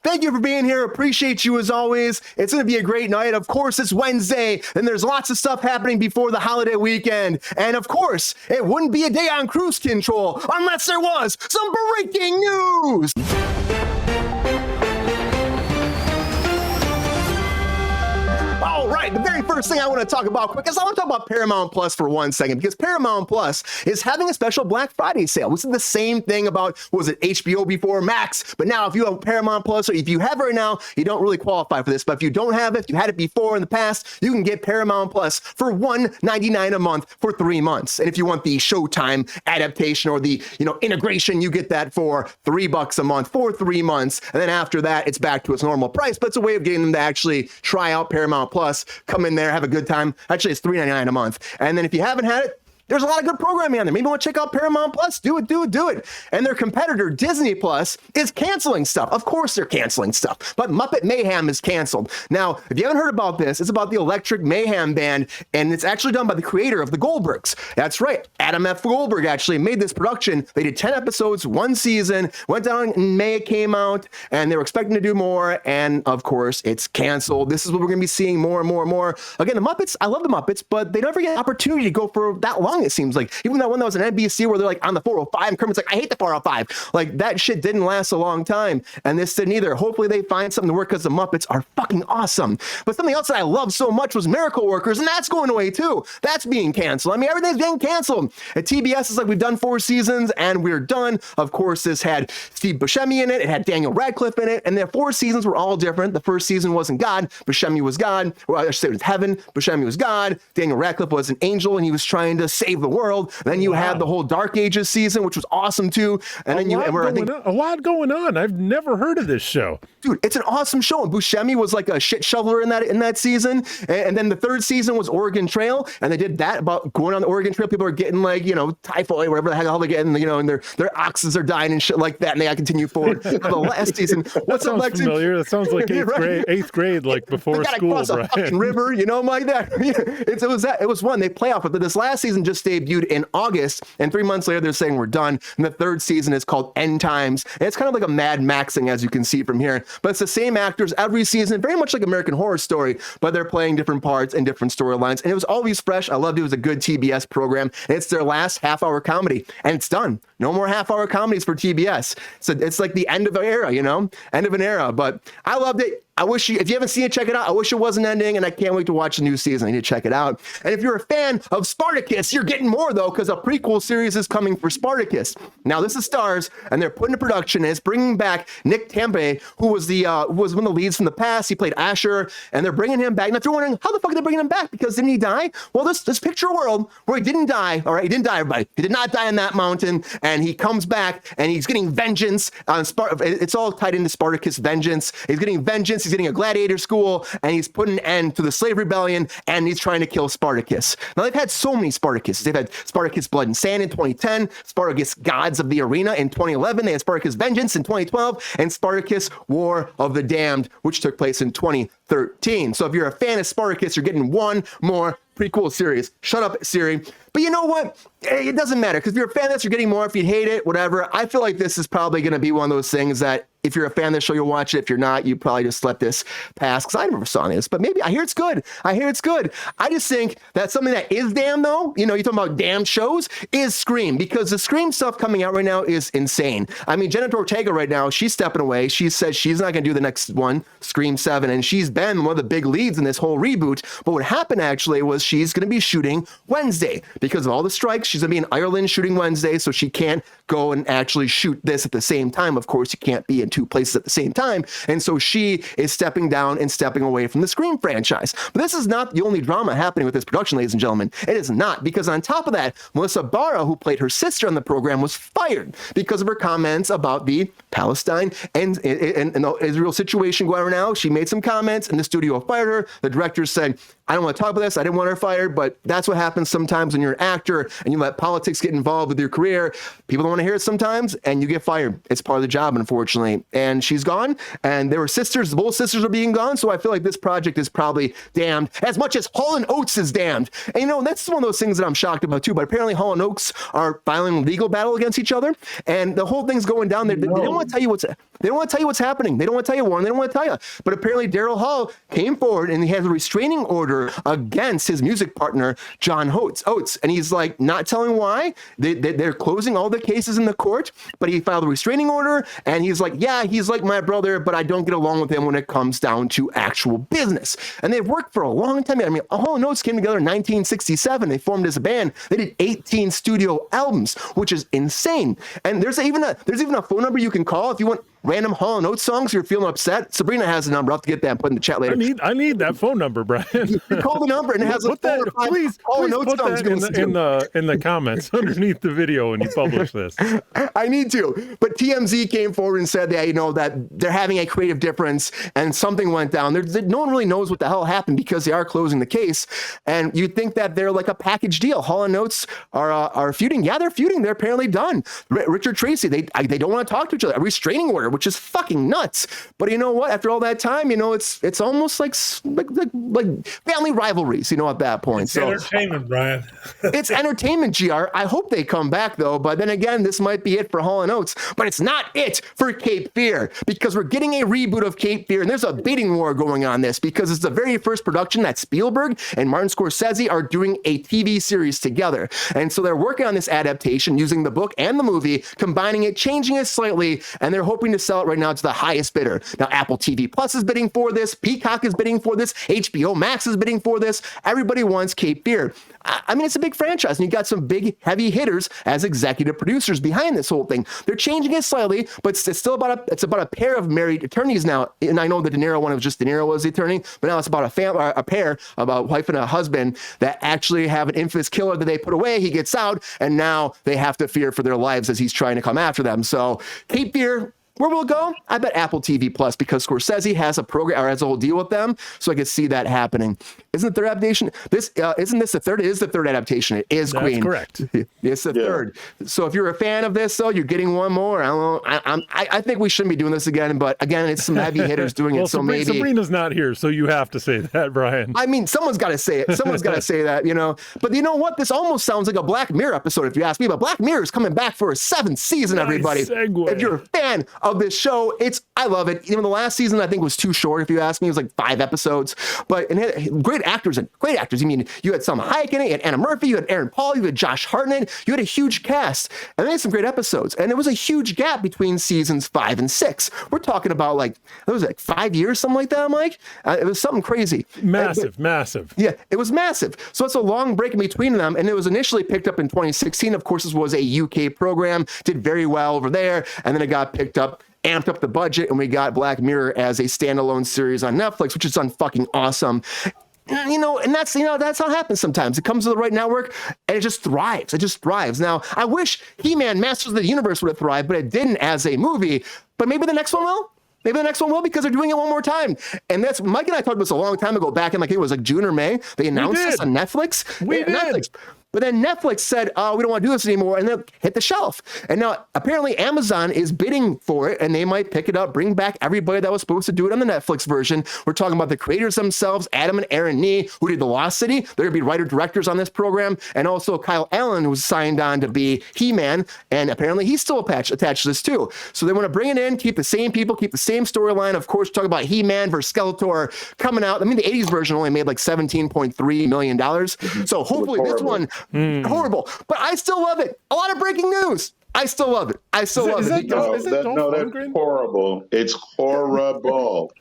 Thank you for being here. Appreciate you as always. It's going to be a great night. Of course, it's Wednesday, and there's lots of stuff happening before the holiday weekend. And of course, it wouldn't be a day on cruise control unless there was some breaking news. All right, the very first thing I want to talk about quick is I want to talk about Paramount Plus for 1 second, because Paramount Plus is having a special Black Friday sale. We said the same thing about, was it HBO before, Max? But now if you have Paramount Plus, or if you have it right now, you don't really qualify for this. But if you don't have it, if you had it before in the past, you can get Paramount Plus for $1.99 a month for 3 months. And if you want the Showtime adaptation or the integration, you get that for $3 a month for 3 months. And then after that, it's back to its normal price. But it's a way of getting them to actually try out Paramount Plus, come in there, have a good time. Actually, it's $3.99 a month. And then if you haven't had it, there's a lot of good programming on there. Maybe you want to check out Paramount Plus. Do it. And their competitor, Disney Plus, is canceling stuff. Of course they're canceling stuff. But Muppet Mayhem is canceled. Now, if you haven't heard about this, it's about the Electric Mayhem Band, and it's actually done by the creator of the Goldbergs. That's right. Adam F. Goldberg actually made this production. They did 10 episodes, 1 season, went down in May, it came out, and they were expecting to do more. And of course, it's canceled. This is what we're going to be seeing more and more and more. Again, the Muppets, I love the Muppets, but they never get an opportunity to go for that long. It seems like even that one that was an NBC where they're like on the 405 and Kermit's like, I hate the 405. Like that shit didn't last a long time, and this didn't either. Hopefully they find something to work, because the Muppets are fucking awesome. But something else that I loved so much was Miracle Workers, and that's going away too. That's being canceled. I mean, everything's being canceled. At TBS, it's like we've done 4 seasons and we're done. Of course, this had Steve Buscemi in it. It had Daniel Radcliffe in it, and the 4 seasons were all different. The first season wasn't God. Buscemi was God. Or I should say it was heaven. Buscemi was God. Daniel Radcliffe was an angel, and he was trying to save the world. Then you had the whole Dark Ages season, which was awesome too. And then a lot going on. I've never heard of this show. Dude, it's an awesome show. And Buscemi was like a shit shoveler in that season. And then the 3rd season was Oregon Trail, and they did that about going on the Oregon Trail. People are getting like, typhoid, whatever the hell they're getting, and their oxes are dying and shit like that, and they gotta continue forward. The last season, what's up, Lexi? Familiar. That sounds like eighth grade, like before they school, cross a fucking river, like that. It was one. They play off, but this last season just debuted in August, and 3 months later they're saying we're done. And the 3rd season is called End Times, and it's kind of like a Mad Maxing, as you can see from here, but it's the same actors every season, very much like American Horror Story, but they're playing different parts and different storylines, and it was always fresh. I loved it. It was a good TBS program, and it's their last half-hour comedy, and it's done. No more half-hour comedies for TBS. So it's like the end of an era, end of an era. But I loved it. I wish if you haven't seen it, check it out. I wish it wasn't ending, and I can't wait to watch the new season. I need to check it out. And if you're a fan of Spartacus, you're getting more, though, because a prequel series is coming for Spartacus. Now, this is Starz, and they're putting a production, and it's bringing back Nick Tempe, who was one of the leads from the past. He played Asher, and they're bringing him back. Now, if you're wondering, how the fuck are they bringing him back? Because didn't he die? Well, this picture a world where he didn't die, all right? He didn't die, everybody. He did not die in that mountain, and he comes back, and he's getting vengeance on It's all tied into Spartacus vengeance. He's getting vengeance. He's getting a gladiator school, and he's putting an end to the slave rebellion, and he's trying to kill Spartacus. Now, they've had so many Spartacuses. They've had Spartacus Blood and Sand in 2010, Spartacus Gods of the Arena in 2011, they had Spartacus Vengeance in 2012, and Spartacus War of the Damned, which took place in 2013. So if you're a fan of Spartacus, you're getting one more prequel series. Shut up, Siri. But you know what? It doesn't matter, because if you're a fan of this, you're getting more. If you hate it, whatever. I feel like this is probably going to be one of those things that if you're a fan of the show, you'll watch it. If you're not, you probably just let this pass, because I never saw this. But maybe I hear it's good. I just think that something that is damned, though, you're talking about damned shows, is Scream, because the Scream stuff coming out right now is insane. I mean, Jenna Ortega right now, she's stepping away. She says she's not going to do the next one, Scream 7, and she's been one of the big leads in this whole reboot. But what happened actually was she's going to be shooting Wednesday because of all the strikes. She's going to be in Ireland shooting Wednesday, so she can't go and actually shoot this at the same time. Of course, you can't be in 2 places at the same time. And so she is stepping down and stepping away from the Scream franchise. But this is not the only drama happening with this production, ladies and gentlemen. It is not, because on top of that, Melissa Barra, who played her sister on the program, was fired because of her comments about the Palestine and the Israel situation going on now. She made some comments, and the studio fired her. The director said, I don't want to talk about this. I didn't want her fired, but that's what happens sometimes when you're an actor and you let politics get involved with your career. People don't want to hear it sometimes, and you get fired. It's part of the job, unfortunately. and she's gone. And there were sisters, both sisters are being gone. So I feel like this project is probably damned as much as Hall & Oates is damned. And you know, that's one of those things that I'm shocked about too. But apparently Hall & Oates are filing a legal battle against each other, and the whole thing's going down there. They don't want to tell you what's happening. They don't want to tell you, Warren. They don't want to tell you. But apparently Daryl Hall came forward and he has a restraining order against his music partner, John Oates. And he's like not telling why. They're closing all the cases in the court, but he filed a restraining order, and he's like, yeah, he's like my brother, but I don't get along with him when it comes down to actual business. And they've worked for a long time. I mean, Hall & Oates came together in 1967. They formed as a band. They did 18 studio albums, which is insane. And there's even a phone number you can call if you want random Hall & Oates songs, you're feeling upset. Sabrina has the number. I'll have to get that and put in the chat later. I need that phone number, Brian. You call the number and it has put that, please put that in the comments underneath the video when you publish this. I need to. But TMZ came forward and said that, you know, that they're having a creative difference and something went down. No one really knows what the hell happened because they are closing the case. And you'd think that they're like a package deal. Hall & Oates are feuding. Yeah, they're feuding. They're apparently done. Richard Tracy, they don't want to talk to each other. A restraining order, which is fucking nuts. But you know what? After all that time, you know, it's almost like family rivalries, you know, at that point. It's entertainment, Brian. It's entertainment, GR. I hope they come back, though. But then again, this might be it for Hall & Oates. But it's not it for Cape Fear, because we're getting a reboot of Cape Fear. And there's a bidding war going on this, because it's the very first production that Spielberg and Martin Scorsese are doing a TV series together. And so they're working on this adaptation using the book and the movie, combining it, changing it slightly, and they're hoping to sell it right now to the highest bidder. Now, Apple TV Plus is bidding for this. Peacock is bidding for this. HBO Max is bidding for this. Everybody wants Cape Fear. I mean, it's a big franchise, and you got some big, heavy hitters as executive producers behind this whole thing. They're changing it slightly, but it's still about a pair of married attorneys now. And I know the De Niro one, it was just De Niro was the attorney, but now it's about a pair, about a wife and a husband that actually have an infamous killer that they put away. He gets out, and now they have to fear for their lives as he's trying to come after them. So Cape Fear, where we'll go? I bet Apple TV Plus, because Scorsese has a program or has a whole deal with them, so I could see that happening. Isn't the third adaptation? Isn't this the third? It is the third adaptation. It is Queen. That's correct. It's the third. So if you're a fan of this, though, you're getting one more. I don't know. I think we shouldn't be doing this again, but again, it's some heavy hitters doing it. So maybe Sabrina's not here, so you have to say that, Brian. I mean, someone's got to say it. Someone's got to say that, you know. But you know what? This almost sounds like a Black Mirror episode, if you ask me. But Black Mirror is coming back for a 7th season, everybody. Segue. If you're a fan of this show, I love it. Even the last season, I think, was too short, if you ask me. It was like 5 episodes. But it had great actors. I mean, you had Salma Hayek in it, you had Anna Murphy, you had Aaron Paul, you had Josh Hartnett, you had a huge cast, and they had some great episodes. And there was a huge gap between seasons 5 and 6. We're talking about it was like 5 years, something like that, Mike. It was something crazy. Massive. Yeah, it was massive. So it's a long break in between them. And it was initially picked up in 2016. Of course, this was a UK program, did very well over there. And then it got picked up, amped up the budget, and we got Black Mirror as a standalone series on Netflix, which is done fucking awesome. You know, and that's how it happens sometimes. It comes to the right network and it just thrives. It just thrives. Now, I wish He-Man Masters of the Universe would have thrived, but it didn't as a movie. But maybe the next one will. Maybe the next one will, because they're doing it one more time. And that's, Mike and I talked about this a long time ago, back in, I think it was like June or May. They announced this on Netflix. We did. Netflix. But then Netflix said, we don't want to do this anymore, and then hit the shelf. And now apparently Amazon is bidding for it, and they might pick it up, bring back everybody that was supposed to do it on the Netflix version. We're talking about the creators themselves, Adam and Aaron Nee, who did The Lost City. They're going to be writer-directors on this program. And also Kyle Allen, who's signed on to be He-Man, and apparently he's still attached to this too. So they want to bring it in, keep the same people, keep the same storyline. Of course, talk about He-Man versus Skeletor coming out. I mean, the 80s version only made like $17.3 million. So hopefully this one, horrible. But I still love it. A lot of breaking news. I still love it. That's horrible. It's horrible.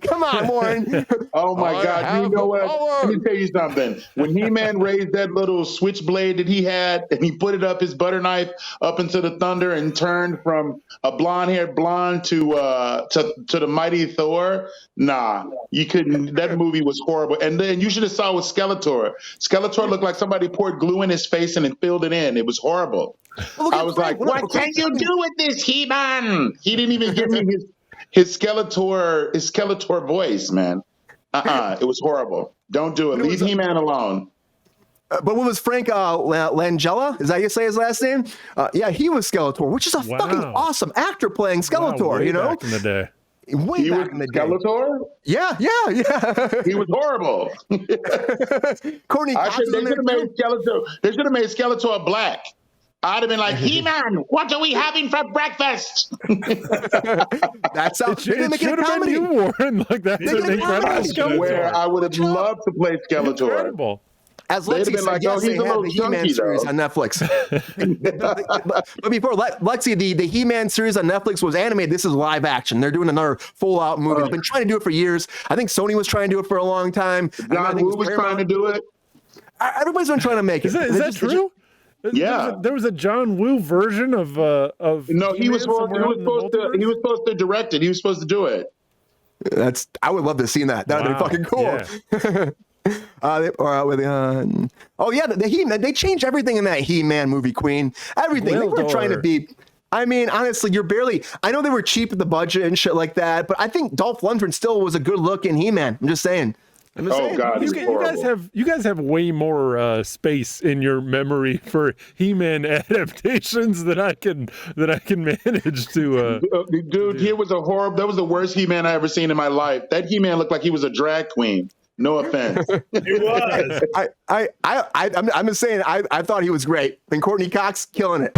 Come on, Warren. Oh my God! You know what? Let me tell you something. When He-Man raised that little switchblade that he had, and he put it up his butter knife up into the thunder and turned from a blonde-haired blonde to the mighty Thor. Nah, you couldn't. That movie was horrible. And then you should have saw with Skeletor. Skeletor looked like somebody poured glue in his face and then filled it in. It was horrible. I was like, "What can you do with this, He-Man?" He didn't even give me his Skeletor voice, man. It was horrible. Don't do it. Leave He-Man alone. But what was Frank Langella? Is that how you say his last name? Yeah, he was Skeletor, which is a fucking awesome actor playing Skeletor. You know, back in the day. Way back in the day. Skeletor? Yeah. He was horrible. Courtney Cox They should have made Skeletor black. I'd have been like, He-Man, what are we having for breakfast? That's how it should have been you, Warren. Like that's an incredible Skeletor. Where I would have loved to play Skeletor. Incredible. As Lexi said, like, yes, they had the He-Man series on Netflix. But before Lexi, the He-Man series on Netflix was animated. This is live action. They're doing another full-out movie. They've been trying to do it for years. I think Sony was trying to do it for a long time. John Woo was trying to do it. Everybody's been trying to make it. Is that true? Yeah, there was a John Woo version of. No, he was supposed to direct it. He was supposed to do it. I would love to see that. That would be fucking cool. Yeah. The He-Man. They changed everything in that He-Man movie, Queen. Everything. They were trying to be. I mean, honestly, you're barely. I know they were cheap at the budget and shit like that, but I think Dolph Lundgren still was a good look in He-Man. I'm just saying. God, you guys have way more space in your memory for He-Man adaptations that I can manage to. Dude, that was the worst He-Man I ever seen in my life. That He-Man looked like he was a drag queen. No offense. He was. I'm just saying. I thought he was great, and Courtney Cox killing it.